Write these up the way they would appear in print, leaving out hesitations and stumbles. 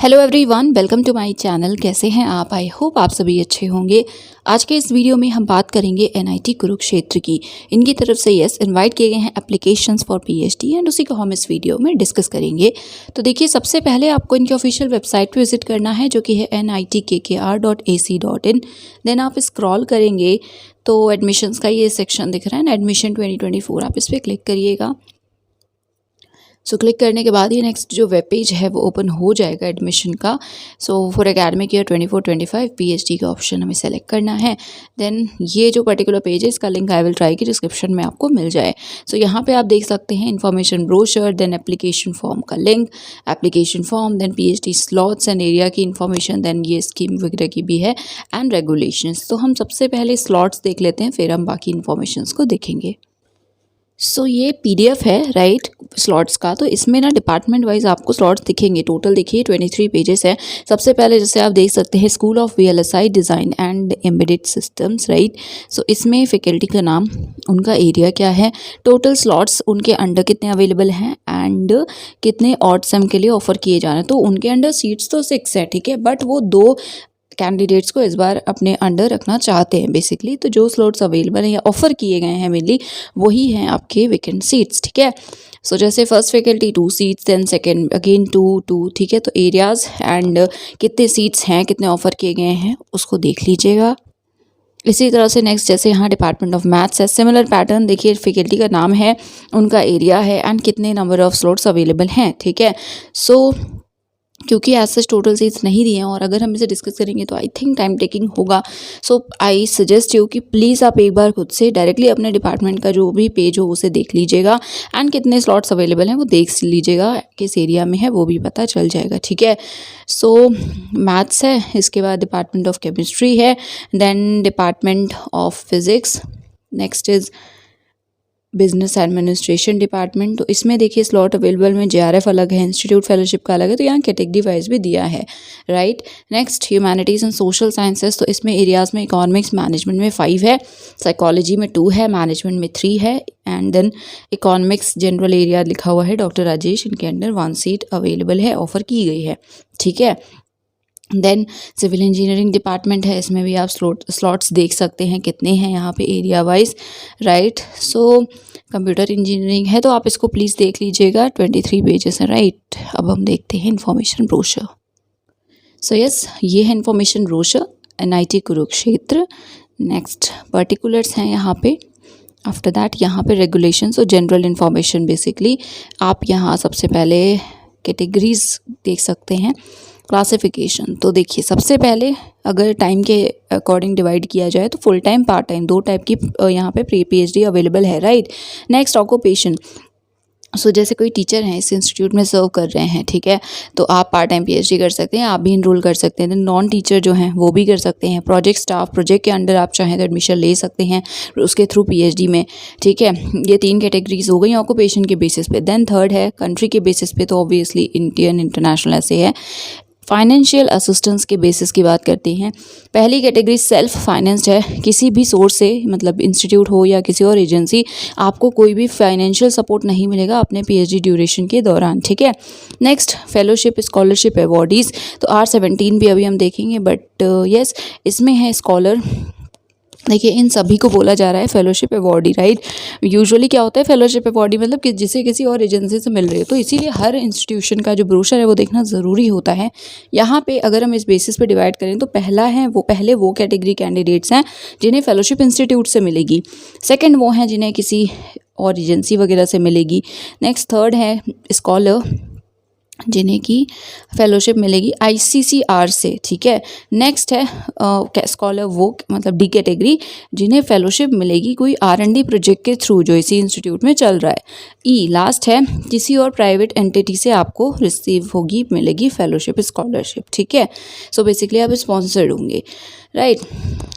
Hello everyone, welcome to my channel. कैसे हैं आप? आई होप आप सभी अच्छे होंगे। आज के इस वीडियो में हम बात करेंगे एनआईटी कुरुक्षेत्र की। इनकी तरफ से इनवाइट किए गए हैं एप्लीकेशंस फॉर पीएचडी एंड उसी को हम इस वीडियो में डिस्कस करेंगे। तो देखिए, सबसे पहले आपको इनकी ऑफिशियल वेबसाइट पे विजिट करना है, जो कि है nitkr.ac.in। देन आप स्क्रॉल करेंगे तो एडमिशन्स का ये सेक्शन दिख रहा है ना, एडमिशन 2024, आप इस पर क्लिक करिएगा। सो क्लिक करने के बाद ये नेक्स्ट जो वेब पेज है वो ओपन हो जाएगा एडमिशन का। So for academic year 24-25 PhD का ऑप्शन हमें सेलेक्ट करना है। देन ये जो पर्टिकुलर पेज है, इसका लिंक आई विल ट्राई की डिस्क्रिप्शन में आपको मिल जाए। सो यहाँ पे आप देख सकते हैं information brochure, then application form का link, application form, then PhD slots and area की इन्फॉर्मेशन, देन ये स्कीम वगैरह की भी है एंड रेगुलेशंस। तो हम सबसे पहले स्लॉट्स देख लेते हैं, फिर हम बाकी इन्फॉर्मेशंस को देखेंगे। सो ये पीडीएफ है राइट स्लॉट्स का। तो इसमें ना डिपार्टमेंट वाइज आपको स्लॉट्स दिखेंगे। टोटल देखिए 23 पेजेस है। सबसे पहले जैसे आप देख सकते हैं school of VLSI design and embedded systems right. So इसमें फैकल्टी का नाम, उनका एरिया क्या है, टोटल स्लॉट्स उनके अंडर कितने अवेलेबल हैं एंड कितने ऑड सेम के लिए ऑफर किए जा रहे हैं। तो उनके अंडर सीट्स तो 6 है, ठीक है, बट वो 2 कैंडिडेट्स को इस बार अपने अंडर रखना चाहते हैं बेसिकली। तो जो स्लॉट्स अवेलेबल हैं या ऑफर किए गए हैं मेनली, वही हैं आपके वेकेंट सीट्स, ठीक है। सो जैसे first faculty 2 seats, then second again 2, ठीक है। तो एरियाज़ एंड कितने सीट्स हैं, कितने ऑफर किए गए हैं, उसको देख लीजिएगा। इसी तरह से नेक्स्ट जैसे यहाँ डिपार्टमेंट ऑफ मैथ्स है, सिमिलर पैटर्न देखिए, फैकल्टी का नाम है, उनका एरिया है एंड कितने नंबर ऑफ स्लॉट्स अवेलेबल हैं, ठीक है। सो क्योंकि एज सच टोटल सीट्स नहीं दिए हैं और अगर हम इसे डिस्कस करेंगे तो आई थिंक टाइम टेकिंग होगा। सो आई सजेस्ट यू कि प्लीज़ आप एक बार खुद से डायरेक्टली अपने डिपार्टमेंट का जो भी पेज हो उसे देख लीजिएगा एंड कितने स्लॉट्स अवेलेबल हैं वो देख लीजिएगा, किस एरिया में है वो भी पता चल जाएगा, ठीक है। सो मैथ्स है, इसके बाद डिपार्टमेंट ऑफ केमिस्ट्री है, then department of physics, next is business administration department. तो इसमें देखिए स्लॉट अवेलेबल में जेआरएफ अलग है, इंस्टीट्यूट फेलोशिप का अलग है, तो यहाँ कैटेगरी वाइज भी दिया है right. Next humanities and social sciences. तो इसमें एरियाज़ में इकोनॉमिक्स मैनेजमेंट में 5 है, साइकोलॉजी में 2 है, मैनेजमेंट में 3 है and then economics general area लिखा हुआ है डॉक्टर राजेश, इनके अंडर 1 सीट अवेलेबल है, ऑफर की गई है, ठीक है। देन सिविल इंजीनियरिंग डिपार्टमेंट है, इसमें भी आप स्लॉट्स देख सकते हैं कितने हैं यहाँ पे area wise right. So computer engineering है, तो आप इसको प्लीज़ देख लीजिएगा, 23 पेजेस हैं राइट। अब हम देखते हैं इन्फॉर्मेशन ब्रोशर। सो यस, ये है information brochure NIT Kurukshetra. Next particulars हैं यहाँ पे। आफ्टर दैट यहाँ पे रेगुलेशंस और जनरल इन्फॉर्मेशन बेसिकली आप यहाँ सबसे पहले कैटेगरीज देख सकते हैं। क्लासिफिकेशन, तो देखिए सबसे पहले अगर टाइम के अकॉर्डिंग डिवाइड किया जाए तो full time, part time, 2 type की यहाँ पे प्री पीएचडी अवेलेबल है राइट। नेक्स्ट ऑक्यूपेशन, सो जैसे कोई टीचर हैं इस इंस्टीट्यूट में सर्व कर रहे हैं, ठीक है, तो आप पार्ट टाइम पीएचडी कर सकते हैं, आप भी इनरोल कर सकते हैं। नॉन टीचर जो हैं वो भी कर सकते हैं। प्रोजेक्ट स्टाफ, प्रोजेक्ट के अंडर आप चाहें तो एडमिशन ले सकते हैं उसके थ्रू पीएचडी में, ठीक है। ये 3 कैटेगरीज हो गई ऑक्यूपेशन के बेसिस पे। देन थर्ड है कंट्री के बेसिस पे, तो ऑब्वियसली इंडियन, इंटरनेशनल ऐसे है। फाइनेंशियल असिस्टेंस के बेसिस की बात करते हैं। पहली कैटेगरी सेल्फ फाइनेंस्ड है, किसी भी सोर्स से, मतलब इंस्टीट्यूट हो या किसी और एजेंसी, आपको कोई भी फाइनेंशियल सपोर्ट नहीं मिलेगा अपने पीएचडी ड्यूरेशन के दौरान, ठीक है। नेक्स्ट फेलोशिप, स्कॉलरशिप, अवॉर्डीज़, तो R17 भी अभी हम देखेंगे, बट यस इसमें है स्कॉलर। देखिए इन सभी को बोला जा रहा है फेलोशिप अवॉर्डी राइट। यूजुअली क्या होता है फेलोशिप अवॉर्डी, मतलब कि जिसे किसी और एजेंसी से मिल रही है, तो इसीलिए हर इंस्टीट्यूशन का जो ब्रोशर है वो देखना ज़रूरी होता है। यहाँ पे अगर हम इस बेसिस पे डिवाइड करें तो पहले वो कैटेगरी कैंडिडेट्स हैं जिन्हें फेलोशिप इंस्टीट्यूट से मिलेगी। सेकेंड वो हैं जिन्हें किसी और एजेंसी वगैरह से मिलेगी। नेक्स्ट थर्ड है स्कॉलर, जिन्हें की फेलोशिप मिलेगी आईसीसीआर से, ठीक है। नेक्स्ट है स्कॉलर वो, मतलब डी कैटेगरी, जिन्हें फेलोशिप मिलेगी कोई R&D प्रोजेक्ट के थ्रू जो इसी इंस्टीट्यूट में चल रहा है। ई लास्ट है किसी और प्राइवेट एंटिटी से आपको रिसीव होगी, मिलेगी फेलोशिप स्कॉलरशिप, ठीक है। सो बेसिकली आप स्पॉन्सर्ड होंगे राइट।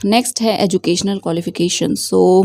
नेक्स्ट है एजुकेशनल क्वालिफिकेशन। सो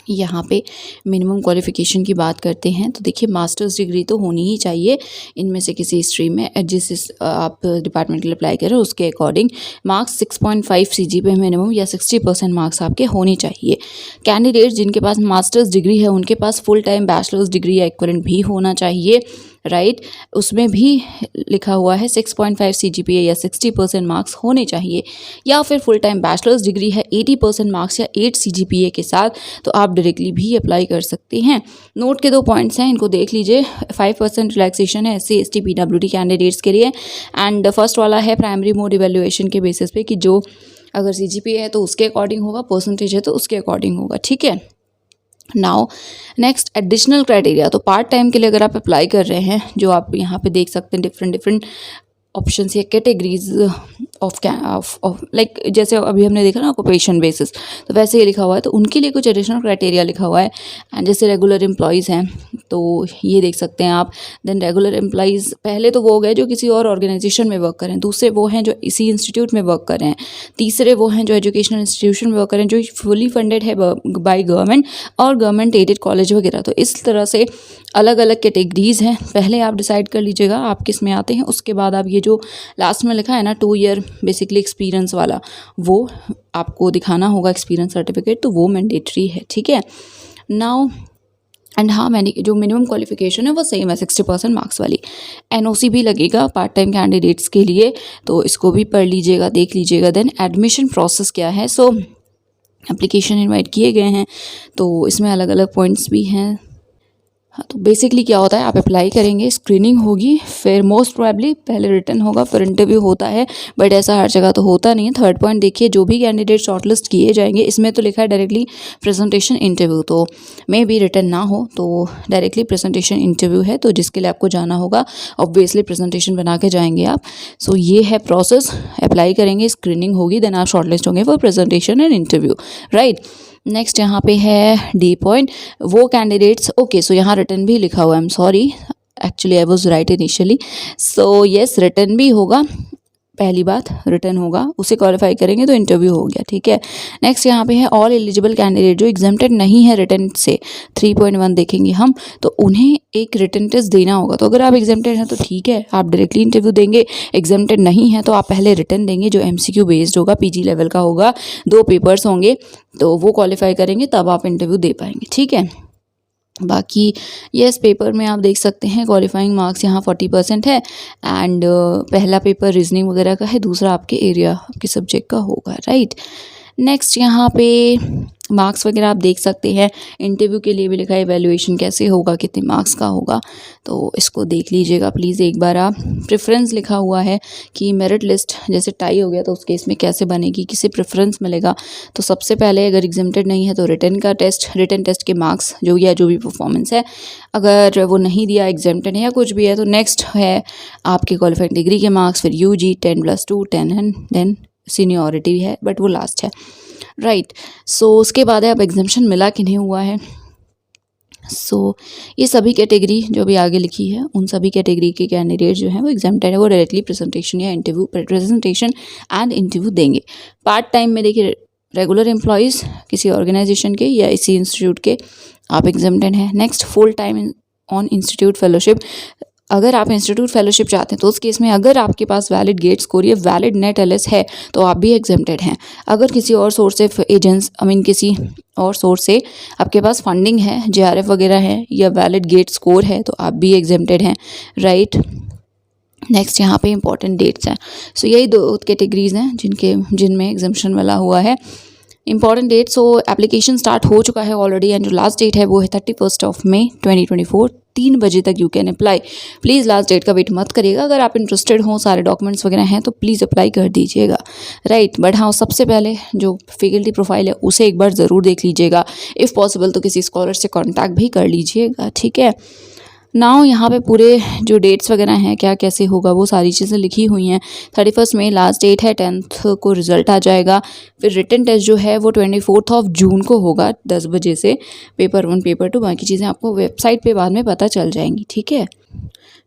यहाँ पे मिनिमम क्वालिफिकेशन की बात करते हैं तो देखिए मास्टर्स डिग्री तो होनी ही चाहिए इनमें से किसी स्ट्रीम में, जिस आप डिपार्टमेंट के लिए अप्लाई करें उसके अकॉर्डिंग। मार्क्स 6.5 CGPA मिनिमम या 60% मार्क्स आपके होने चाहिए। कैंडिडेट्स जिनके पास मास्टर्स डिग्री है उनके पास फुल टाइम बैचलर्स डिग्री या इक्विवेलेंट भी होना चाहिए राइट। उसमें भी लिखा हुआ है 6.5 CGPA या 60% मार्क्स होने चाहिए, या फिर फुल टाइम बैचलर्स डिग्री है 80% मार्क्स या 8 CGPA के साथ, तो आप डायरेक्टली भी अप्लाई कर सकते हैं। नोट के 2 पॉइंट्स हैं, इनको देख लीजिए। 5% रिलैक्सेशन है SC ST PWD कैंडिडेट्स के लिए, एंड फर्स्ट वाला है प्राइमरी मोड इवेल्युएशन के बेसिस पे कि जो अगर CGPA है तो उसके अकॉर्डिंग होगा, परसेंटेज है तो उसके अकॉर्डिंग होगा, ठीक है। नाउ नेक्स्ट एडिशनल क्राइटेरिया, तो पार्ट टाइम के लिए अगर आप अप्लाई कर रहे हैं, जो आप यहाँ पे देख सकते हैं डिफरेंट ऑप्शंस या कैटेगरीज ऑफ लाइक जैसे अभी हमने देखा ना ऑक्यूपेशन बेसिस, तो वैसे ही लिखा हुआ है, तो उनके लिए कुछ एडिशनल क्राइटेरिया लिखा हुआ है। एंड जैसे रेगुलर एम्प्लॉयज़ हैं तो ये देख सकते हैं आप। देन रेगुलर एम्प्लॉयज़ पहले तो वो हो गए जो किसी और ऑर्गेनाइजेशन में वर्क करें, दूसरे वो हैं जो इसी इंस्टीट्यूट में वर्क कर रहे हैं, तीसरे वो हैं जो एजुकेशनल इंस्टीट्यूशन में वर्क करें जो फुली फंडेड है बाय गवर्नमेंट और गवर्नमेंट एडेड कॉलेज वगैरह। तो इस तरह से अलग अलग कैटेगरीज हैं, पहले आप डिसाइड कर लीजिएगा आप किस में आते हैं, उसके बाद आप ये जो लास्ट में लिखा है ना 2 ईयर बेसिकली एक्सपीरियंस वाला, वो आपको दिखाना होगा एक्सपीरियंस सर्टिफिकेट, तो वो मैंडेटरी है, ठीक है। नाउ एंड हाँ, मैंने जो मिनिमम क्वालिफिकेशन है वो सेम है 60% मार्क्स वाली। NOC भी लगेगा पार्ट टाइम कैंडिडेट्स के लिए, तो इसको भी पढ़ लीजिएगा, देख लीजिएगा। देन एडमिशन प्रोसेस क्या है, सो एप्लीकेशन इनवाइट किए गए हैं, तो इसमें अलग अलग पॉइंट्स भी हैं। हाँ, तो बेसिकली क्या होता है, आप अप्लाई करेंगे, स्क्रीनिंग होगी, फिर मोस्ट प्रोबेबली पहले रिटन होगा, फिर इंटरव्यू होता है, बट ऐसा हर जगह तो होता नहीं है। थर्ड पॉइंट देखिए, जो भी कैंडिडेट शॉर्टलिस्ट किए जाएंगे, इसमें तो लिखा है डायरेक्टली प्रेजेंटेशन इंटरव्यू, तो मे बी रिटन ना हो तो डायरेक्टली प्रेजेंटेशन इंटरव्यू है, तो जिसके लिए आपको जाना होगा, ऑब्वियसली प्रेजेंटेशन बना के जाएंगे आप। सो ये है प्रोसेस, अप्लाई करेंगे, स्क्रीनिंग होगी, देन आप शॉर्टलिस्ट होंगे for presentation and interview, right. Next यहाँ पे है डी पॉइंट, वो कैंडिडेट्स, ओके सो यहाँ रिटर्न भी लिखा हुआ है, I am sorry, actually I was right initially. So yes, return भी होगा, पहली बात रिटर्न होगा, उसे क्वालिफाई करेंगे तो इंटरव्यू हो गया, ठीक है। नेक्स्ट यहाँ पे है ऑल एलिजिबल कैंडिडेट जो एग्जाम्प्टेड नहीं है रिटर्न से, 3.1 देखेंगे हम, तो उन्हें एक रिटर्न टेस्ट देना होगा। तो अगर आप एग्जाम्प्टेड हैं तो ठीक है, आप डायरेक्टली इंटरव्यू देंगे, एग्जाम्प्टेड नहीं है तो आप पहले रिटर्न देंगे जो MCQ बेस्ड होगा, PG लेवल का होगा, 2 पेपर्स होंगे, तो वो क्वालिफाई करेंगे तब आप इंटरव्यू दे पाएंगे, ठीक है। बाकी यस, पेपर में आप देख सकते हैं क्वालिफाइंग मार्क्स यहाँ 40% है, एंड पहला पेपर रीजनिंग वगैरह का है, दूसरा आपके एरिया आपके सब्जेक्ट का होगा, राइट। नेक्स्ट यहाँ पे मार्क्स वगैरह आप देख सकते हैं, इंटरव्यू के लिए भी लिखा है एवेल्युएशन कैसे होगा, कितने मार्क्स का होगा, तो इसको देख लीजिएगा प्लीज़ एक बार आप। प्रेफरेंस लिखा हुआ है कि मेरिट लिस्ट जैसे टाई हो गया तो उस केस में कैसे बनेगी, किसे प्रेफरेंस मिलेगा। तो सबसे पहले अगर एग्जाम्प्टेड नहीं है तो रिटन टेस्ट के मार्क्स जो भी परफॉर्मेंस है, अगर वो नहीं दिया, एग्जाम्प्टेड है या कुछ भी है, तो नेक्स्ट है आपके क्वालिफाइड डिग्री के मार्क्स, फिर UG 10+2 10 एंड देन सीनियरिटी है, बट वो लास्ट है, राइट। सो उसके बाद है अब एग्जाम्शन मिला कि नहीं हुआ है। सो ये सभी कैटेगरी जो भी आगे लिखी है, उन सभी कैटेगरी के कैंडिडेट जो हैं वो एग्जाम्प्टेड है, वो डायरेक्टली प्रेजेंटेशन एंड इंटरव्यू देंगे। पार्ट टाइम में देखिए, रेगुलर एम्प्लॉयज़ किसी ऑर्गेनाइजेशन के या इसी इंस्टीट्यूट के, आप एग्जाम्प्टेड हैं। Next full time on institute fellowship, अगर आप इंस्टीट्यूट फेलोशिप चाहते हैं तो उस केस में अगर आपके पास वैलिड गेट स्कोर या वैलिड नेट LS है तो आप भी एग्जाम्प्टेड हैं। अगर किसी और सोर्स से किसी और सोर्स से आपके पास फंडिंग है, JRF वगैरह है या वैलिड गेट स्कोर है, तो आप भी एग्जाम्प्टेड हैं, राइट। नेक्स्ट यहाँ पे इंपॉर्टेंट डेट्स हैं। सो यही 2 कैटेगरीज हैं जिनमें एग्जाम्शन मिला हुआ है। Important date, so application start हो चुका है ऑलरेडी, एंड जो लास्ट डेट है वो है 31 मई 2024, 3 बजे तक you can apply. Please last date का वेट मत करिएगा, अगर आप इंटरेस्टेड हो, सारे डॉक्यूमेंट्स वगैरह हैं तो प्लीज़ अप्लाई कर दीजिएगा, राइट। बट हाँ, सबसे पहले जो फैकल्टी प्रोफाइल है उसे एक बार ज़रूर देख लीजिएगा, इफ़ पॉसिबल तो किसी स्कॉलर से कॉन्टैक्ट भी कर लीजिएगा, ठीक है। नाउ यहाँ पे पूरे जो डेट्स वगैरह हैं, क्या कैसे होगा, वो सारी चीज़ें लिखी हुई हैं। 31 मई लास्ट डेट है, 10th को रिजल्ट आ जाएगा, फिर रिटन टेस्ट जो है वो 24 जून को होगा 10 बजे से, पेपर 1 पेपर 2, बाकी चीज़ें आपको वेबसाइट पे बाद में पता चल जाएंगी, ठीक है।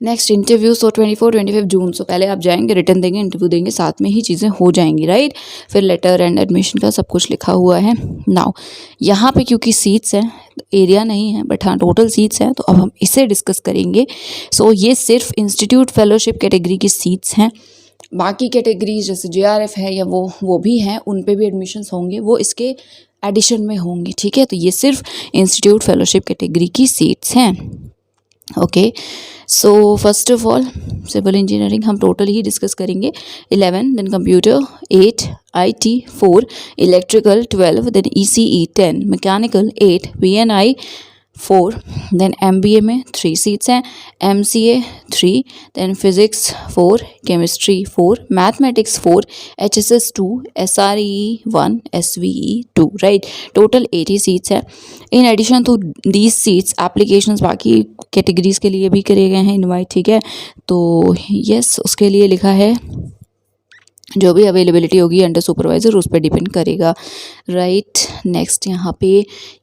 नेक्स्ट इंटरव्यू, सो 24-25 जून, सो पहले आप जाएंगे, रिटर्न देंगे, इंटरव्यू देंगे, साथ में ही चीज़ें हो जाएंगी, राइट। फिर लेटर एंड एडमिशन का सब कुछ लिखा हुआ है। नाउ यहाँ पे क्योंकि सीट्स हैं, एरिया नहीं है, बट हाँ टोटल सीट्स हैं, तो अब हम इसे डिस्कस करेंगे। सो ये सिर्फ इंस्टीट्यूट फेलोशिप कैटेगरी की सीट्स हैं, बाकी कैटेगरीज जैसे JRF है या वो भी हैं, उन पे भी एडमिशन्स होंगे, वो इसके एडिशन में होंगे, ठीक है। तो ये सिर्फ इंस्टीट्यूट फेलोशिप कैटेगरी की सीट्स हैं। Okay, so first of all civil engineering हम टोटल ही डिस्कस करेंगे 11, then computer 8, IT 4, electrical 12, then ECE 10, mechanical 8, VNI 4, then MBA में 3 सीट्स हैं, MCA 3, then physics 4, chemistry 4, mathematics 4, HSS 2, SRE 1, SVE 2, right, total 80 seats हैं। In addition to these seats applications बाकी categories के लिए भी करे गए हैं इनवाइट, ठीक है। तो यस, उसके लिए लिखा है जो भी अवेलेबिलिटी होगी अंडर सुपरवाइज़र उस पर डिपेंड करेगा, राइट। नेक्स्ट यहाँ पे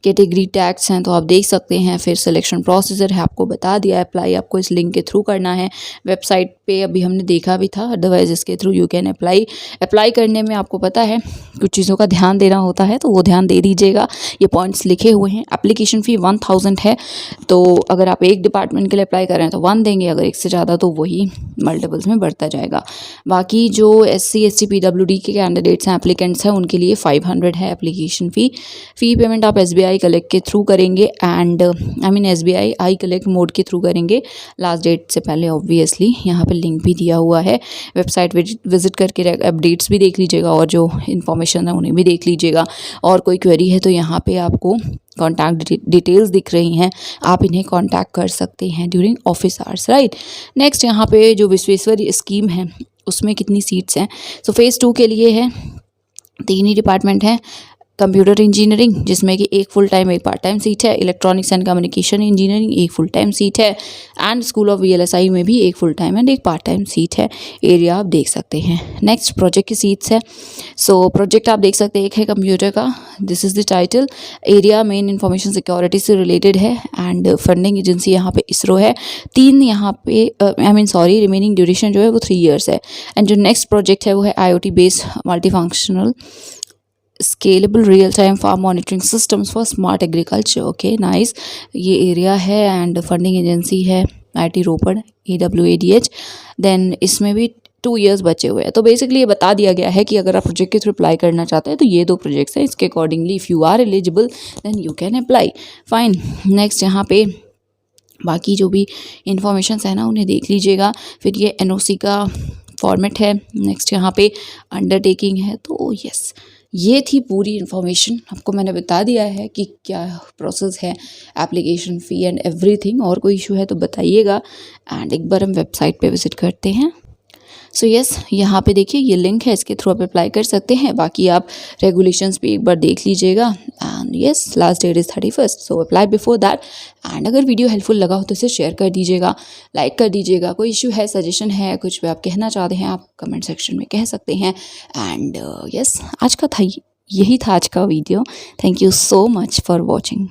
कैटेगरी टैग्स हैं तो आप देख सकते हैं, फिर सिलेक्शन प्रोसीजर है आपको बता दिया, अप्लाई आपको इस लिंक के थ्रू करना है, वेबसाइट पे अभी हमने देखा भी था, अदरवाइज इसके थ्रू यू कैन अप्लाई करने में आपको पता है कुछ चीज़ों का ध्यान देना होता है, तो वो ध्यान दे दीजिएगा। ये पॉइंट्स लिखे हुए हैं। एप्लीकेशन फ़ी 1000 है, तो अगर आप एक डिपार्टमेंट के लिए अप्लाई कर रहे हैं तो 1 देंगे, अगर एक से ज़्यादा तो वही मल्टीपल्स में बढ़ता जाएगा। बाकी जो SC ST PWD के कैंडिडेट्स हैं, एप्लीकेंट्स हैं, उनके लिए 500 है एप्लीकेशन फ़ी पेमेंट आप SBI कलेक्ट के थ्रू करेंगे and SBI I collect mode के थ्रू करेंगे लास्ट डेट से पहले। ऑब्वियसली यहाँ पे लिंक भी दिया हुआ है, वेबसाइट विजिट करके अपडेट्स भी देख लीजिएगा और जो इन्फॉर्मेशन है उन्हें भी देख लीजिएगा। और कोई क्वेरी है तो यहाँ पे आपको कॉन्टैक्ट डिटेल्स दिख रही हैं, आप इन्हें कॉन्टैक्ट कर सकते हैं during office hours, right. Next यहाँ पे जो विश्वेश्वरैया स्कीम है उसमें कितनी सीट्स हैं, सो फेज़ 2 के लिए है 3 ही डिपार्टमेंट हैं, कंप्यूटर इंजीनियरिंग जिसमें कि एक फुल टाइम एक पार्ट टाइम सीट है, इलेक्ट्रॉनिक्स एंड कम्युनिकेशन इंजीनियरिंग एक फुल टाइम सीट है, एंड स्कूल ऑफ VLSI में भी एक फुल टाइम एंड एक पार्ट टाइम सीट है। एरिया आप देख सकते हैं। नेक्स्ट प्रोजेक्ट की सीट्स है, सो प्रोजेक्ट आप देख सकते हैं, एक है कंप्यूटर का, this is the title, area main information security से रिलेटेड है एंड फंडिंग एजेंसी यहाँ पे ISRO है। 3 यहाँ पे रिमेनिंग ड्यूरेशन जो है वो 3 ईयर्स है। एंड जो नेक्स्ट प्रोजेक्ट है वो है IoT based multi functional scalable real time farm monitoring systems for smart agriculture. Okay, nice. ये एरिया है एंड फंडिंग एजेंसी है IT रोपड़ AWADH। देन इसमें भी 2 ईयर्स बचे हुए हैं। तो बेसिकली ये बता दिया गया है कि अगर आप प्रोजेक्ट के थ्रू अप्लाई करना चाहते हैं तो ये 2 प्रोजेक्ट्स हैं, इसके accordingly if you are eligible then you can apply, fine. Next यहाँ पे बाकी जो भी इंफॉर्मेशन है ना उन्हें देख लीजिएगा। फिर ये NOC का फॉर्मेट है। नेक्स्ट यहाँ पे अंडरटेकिंग है। तो यस, ये थी पूरी इन्फॉर्मेशन, आपको मैंने बता दिया है कि क्या प्रोसेस है, एप्लीकेशन फ़ी एंड एवरीथिंग। और कोई इशू है तो बताइएगा एंड एक बार हम वेबसाइट पे विजिट करते हैं। सो यस, यहाँ पे देखिए ये लिंक है, इसके थ्रू आप अप्लाई कर सकते हैं। बाकी आप रेगुलेशंस पे एक बार देख लीजिएगा and yes, last that is 31, so apply before that. And अगर वीडियो हेल्पफुल लगा हो तो इसे शेयर कर दीजिएगा, लाइक कर दीजिएगा। कोई इशू है, सजेशन है, कुछ भी आप कहना चाहते हैं आप कमेंट सेक्शन में कह सकते हैं। एंड यस, आज का था यही था आज का video. Thank you so much for watching.